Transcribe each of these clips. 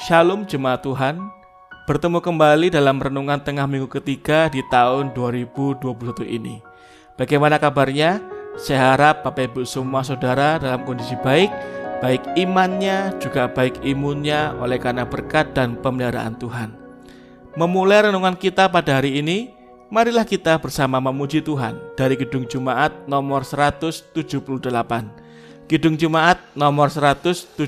Shalom jemaat Tuhan, bertemu kembali dalam renungan tengah minggu ketiga di tahun 2021 ini. Bagaimana kabarnya? Saya harap Bapak Ibu semua saudara dalam kondisi baik imannya juga baik imunnya oleh karena berkat dan pemeliharaan Tuhan. Memulai renungan kita pada hari ini, marilah kita bersama memuji Tuhan dari Kidung Jemaat nomor 178. Kidung Jemaat nomor 178.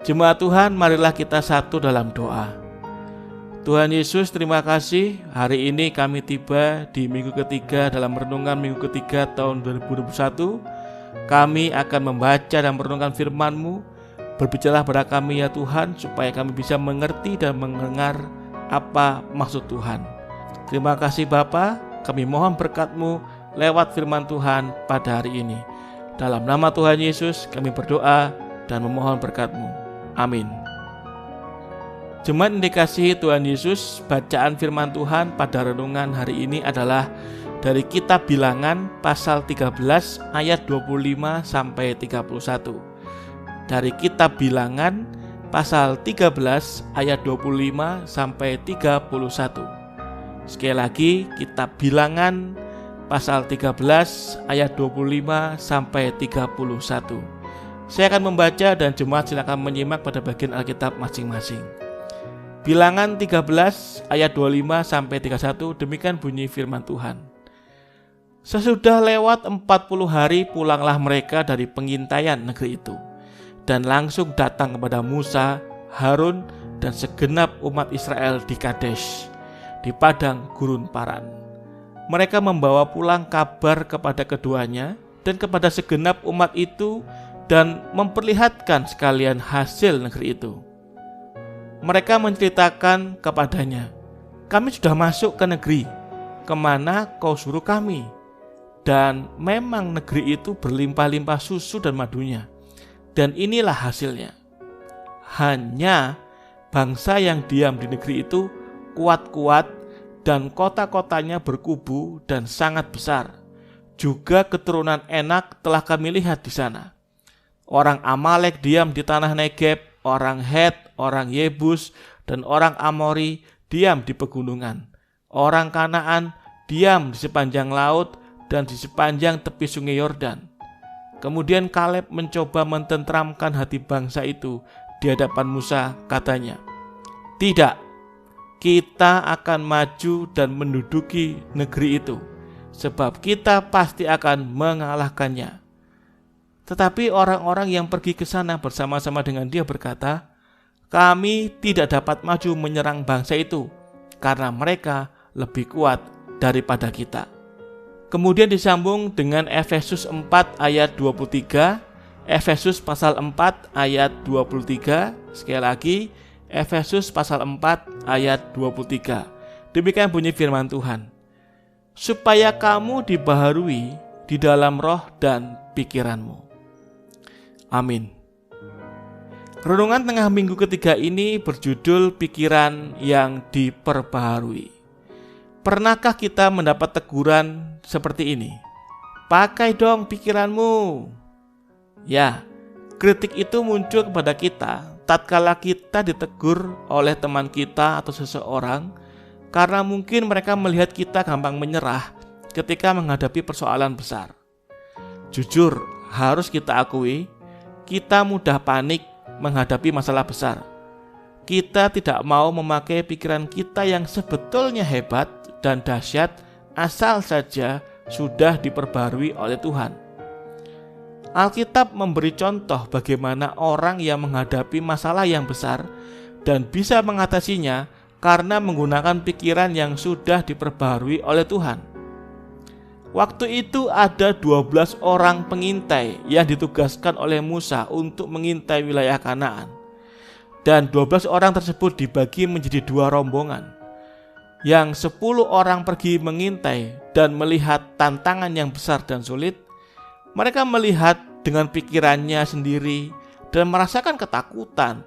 Jemaat Tuhan, marilah kita satu dalam doa. Tuhan Yesus, terima kasih hari ini kami tiba di minggu ketiga dalam renungan minggu ketiga tahun 2021. Kami akan membaca dan merenungkan firman-Mu. Berbicaralah pada kami ya Tuhan, supaya kami bisa mengerti dan mendengar apa maksud Tuhan. Terima kasih Bapa, kami mohon berkat-Mu lewat firman Tuhan pada hari ini. Dalam nama Tuhan Yesus kami berdoa dan memohon berkat-Mu. Amin. Jemaat yang dikasihi Tuhan Yesus, bacaan firman Tuhan pada renungan hari ini adalah dari kitab Bilangan pasal 13 ayat 25 sampai 31. Dari kitab Bilangan pasal 13 ayat 25 sampai 31. Sekali lagi, kitab Bilangan pasal 13 ayat 25 sampai 31. Saya akan membaca dan jemaat silakan menyimak pada bagian Alkitab masing-masing. Bilangan 13 ayat 25 sampai 31, demikian bunyi firman Tuhan. Sesudah lewat 40 hari pulanglah mereka dari pengintaian negeri itu, dan langsung datang kepada Musa, Harun, dan segenap umat Israel di Kadesh, di padang gurun Paran. Mereka membawa pulang kabar kepada keduanya dan kepada segenap umat itu, dan memperlihatkan sekalian hasil negeri itu. Mereka menceritakan kepadanya, kami sudah masuk ke negeri, kemana kau suruh kami. Dan memang negeri itu berlimpah-limpah susu dan madunya. Dan inilah hasilnya. Hanya bangsa yang diam di negeri itu kuat-kuat, dan kota-kotanya berkubu dan sangat besar. Juga keturunan Enak telah kami lihat di sana. Orang Amalek diam di tanah Negeb, orang Het, orang Yebus, dan orang Amori diam di pegunungan. Orang Kanaan diam di sepanjang laut, dan di sepanjang tepi sungai Yordan. Kemudian Kaleb mencoba mententramkan hati bangsa itu di hadapan Musa, katanya, "Tidak, kita akan maju dan menduduki negeri itu, sebab kita pasti akan mengalahkannya." Tetapi orang-orang yang pergi ke sana bersama-sama dengan dia berkata, "Kami tidak dapat maju menyerang bangsa itu, karena mereka lebih kuat daripada kita." Kemudian disambung dengan Efesus 4 ayat 23, Efesus pasal 4 ayat 23, sekali lagi Efesus pasal 4 ayat 23. Demikian bunyi firman Tuhan. "Supaya kamu dibaharui di dalam roh dan pikiranmu." Amin. Renungan tengah minggu ketiga ini berjudul pikiran yang diperbaharui. Pernahkah kita mendapat teguran seperti ini? "Pakai dong pikiranmu." Ya, kritik itu muncul kepada kita tatkala kita ditegur oleh teman kita atau seseorang karena mungkin mereka melihat kita gampang menyerah ketika menghadapi persoalan besar. Jujur, harus kita akui, kita mudah panik menghadapi masalah besar. Kita tidak mau memakai pikiran kita yang sebetulnya hebat dan dahsyat asal saja sudah diperbarui oleh Tuhan. Alkitab memberi contoh bagaimana orang yang menghadapi masalah yang besar dan bisa mengatasinya karena menggunakan pikiran yang sudah diperbarui oleh Tuhan. Waktu itu ada 12 orang pengintai yang ditugaskan oleh Musa untuk mengintai wilayah Kanaan. Dan 12 orang tersebut dibagi menjadi 2 rombongan. Yang 10 orang pergi mengintai dan melihat tantangan yang besar dan sulit. Mereka melihat dengan pikirannya sendiri dan merasakan ketakutan,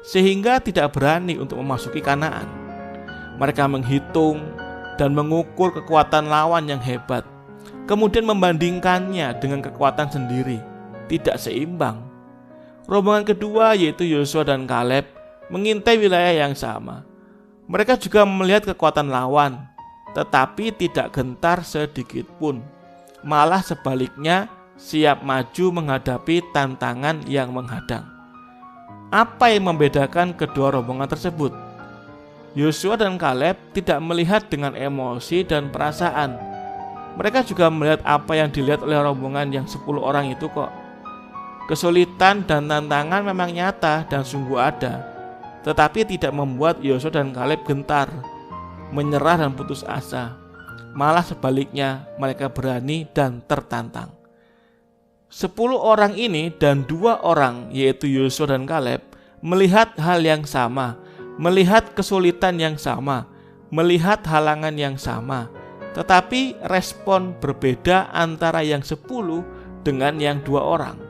sehingga tidak berani untuk memasuki Kanaan. Mereka menghitung dan mengukur kekuatan lawan yang hebat, kemudian membandingkannya dengan kekuatan sendiri, tidak seimbang. Rombongan kedua, yaitu Yosua dan Kaleb, mengintai wilayah yang sama. Mereka juga melihat kekuatan lawan, tetapi tidak gentar sedikit pun. Malah sebaliknya, siap maju menghadapi tantangan yang menghadang. Apa yang membedakan kedua rombongan tersebut? Yosua dan Kaleb tidak melihat dengan emosi dan perasaan. Mereka juga melihat apa yang dilihat oleh rombongan yang 10 orang itu kok. Kesulitan dan tantangan memang nyata dan sungguh ada, tetapi tidak membuat Yosua dan Kaleb gentar, menyerah dan putus asa. Malah sebaliknya, mereka berani dan tertantang. 10 orang ini dan 2 orang, yaitu Yosua dan Kaleb, melihat hal yang sama, melihat kesulitan yang sama, melihat halangan yang sama, tetapi respon berbeda antara yang 10 dengan yang 2 orang.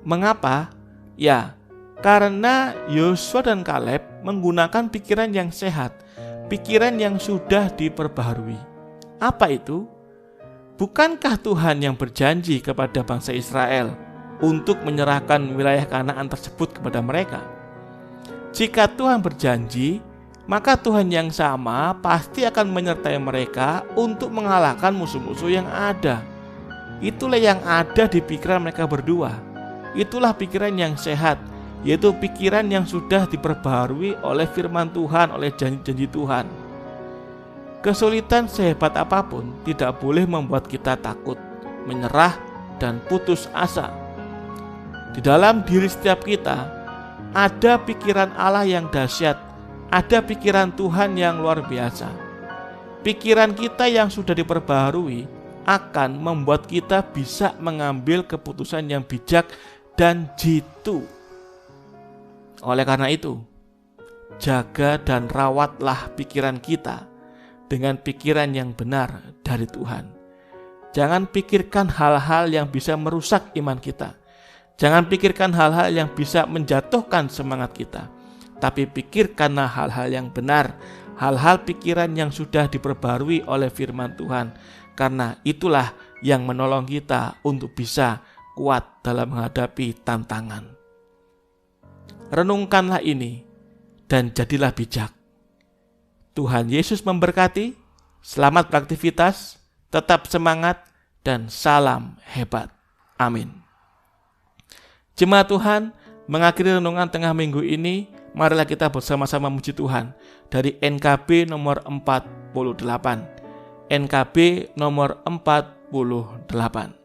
Mengapa? Ya, karena Yosua dan Kaleb menggunakan pikiran yang sehat, pikiran yang sudah diperbaharui. Apa itu? Bukankah Tuhan yang berjanji kepada bangsa Israel untuk menyerahkan wilayah Kanaan tersebut kepada mereka? Jika Tuhan berjanji, maka Tuhan yang sama pasti akan menyertai mereka untuk mengalahkan musuh-musuh yang ada. Itulah yang ada di pikiran mereka berdua. Itulah pikiran yang sehat, yaitu pikiran yang sudah diperbaharui oleh firman Tuhan, oleh janji-janji Tuhan. Kesulitan sehebat apapun tidak boleh membuat kita takut, menyerah, dan putus asa. Di dalam diri setiap kita ada pikiran Allah yang dahsyat, ada pikiran Tuhan yang luar biasa. Pikiran kita yang sudah diperbaharui akan membuat kita bisa mengambil keputusan yang bijak dan jitu. Oleh karena itu, jaga dan rawatlah pikiran kita dengan pikiran yang benar dari Tuhan. Jangan pikirkan hal-hal yang bisa merusak iman kita. Jangan pikirkan hal-hal yang bisa menjatuhkan semangat kita. Tapi pikirkanlah hal-hal yang benar, hal-hal pikiran yang sudah diperbarui oleh firman Tuhan. Karena itulah yang menolong kita untuk bisa kuat dalam menghadapi tantangan. Renungkanlah ini dan jadilah bijak. Tuhan Yesus memberkati. Selamat beraktivitas, tetap semangat, dan salam hebat. Amin. Jemaat Tuhan, mengakhiri renungan tengah minggu ini, marilah kita bersama-sama memuji Tuhan dari NKB nomor 48. NKB nomor 48.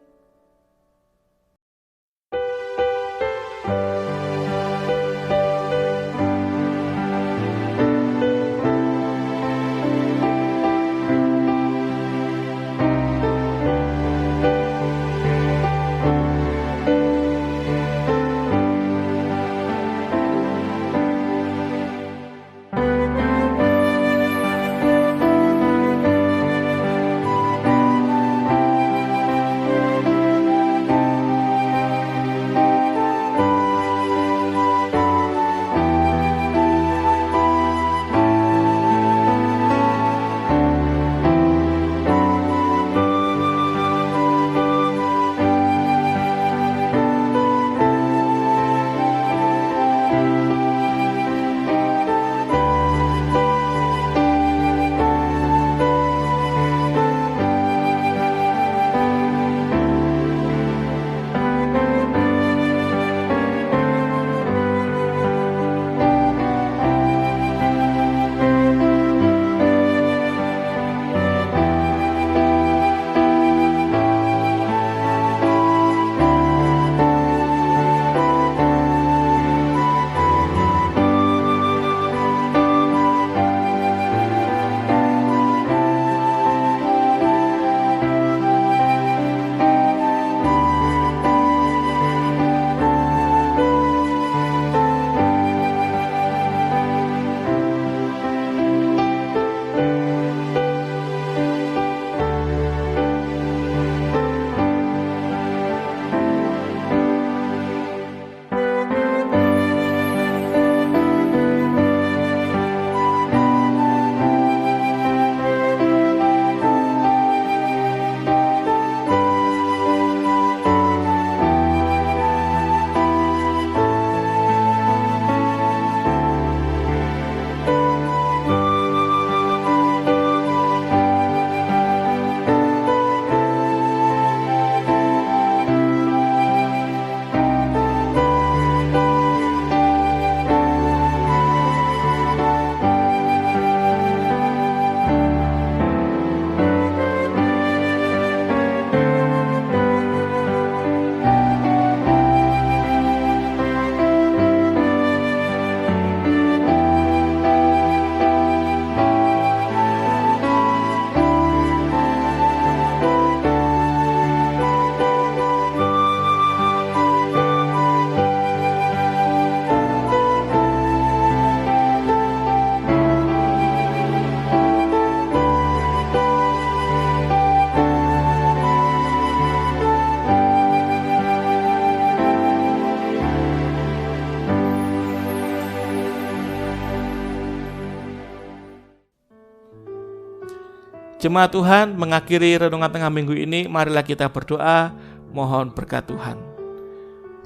Jemaat Tuhan, mengakhiri renungan tengah minggu ini, marilah kita berdoa, mohon berkat Tuhan.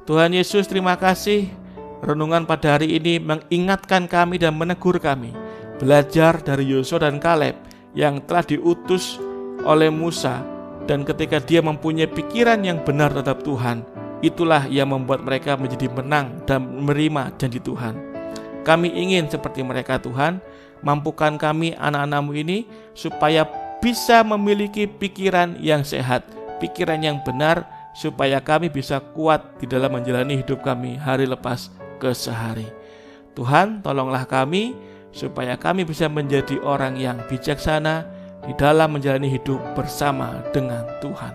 Tuhan Yesus, terima kasih. Renungan pada hari ini mengingatkan kami dan menegur kami, belajar dari Yosua dan Kaleb yang telah diutus oleh Musa, dan ketika dia mempunyai pikiran yang benar terhadap Tuhan, itulah yang membuat mereka menjadi menang dan menerima janji Tuhan. Kami ingin seperti mereka Tuhan, mampukan kami anak-anak-Mu ini supaya bisa memiliki pikiran yang sehat, pikiran yang benar, supaya kami bisa kuat di dalam menjalani hidup kami hari lepas ke sehari. Tuhan, tolonglah kami supaya kami bisa menjadi orang yang bijaksana di dalam menjalani hidup bersama dengan Tuhan.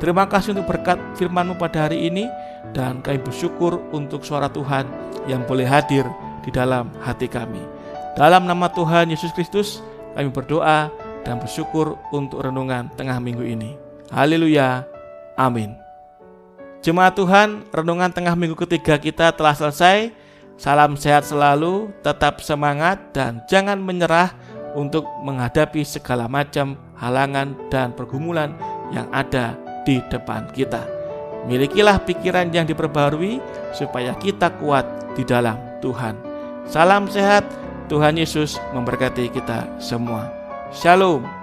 Terima kasih untuk berkat firman-Mu pada hari ini, dan kami bersyukur untuk suara Tuhan yang boleh hadir di dalam hati kami. Dalam nama Tuhan Yesus Kristus, kami berdoa dan bersyukur untuk renungan tengah minggu ini. Haleluya, amin. Jemaat Tuhan, renungan tengah minggu ketiga kita telah selesai. Salam sehat selalu, tetap semangat, dan jangan menyerah untuk menghadapi segala macam halangan dan pergumulan yang ada di depan kita. Milikilah pikiran yang diperbarui supaya kita kuat di dalam Tuhan. Salam sehat, Tuhan Yesus memberkati kita semua. Shalom.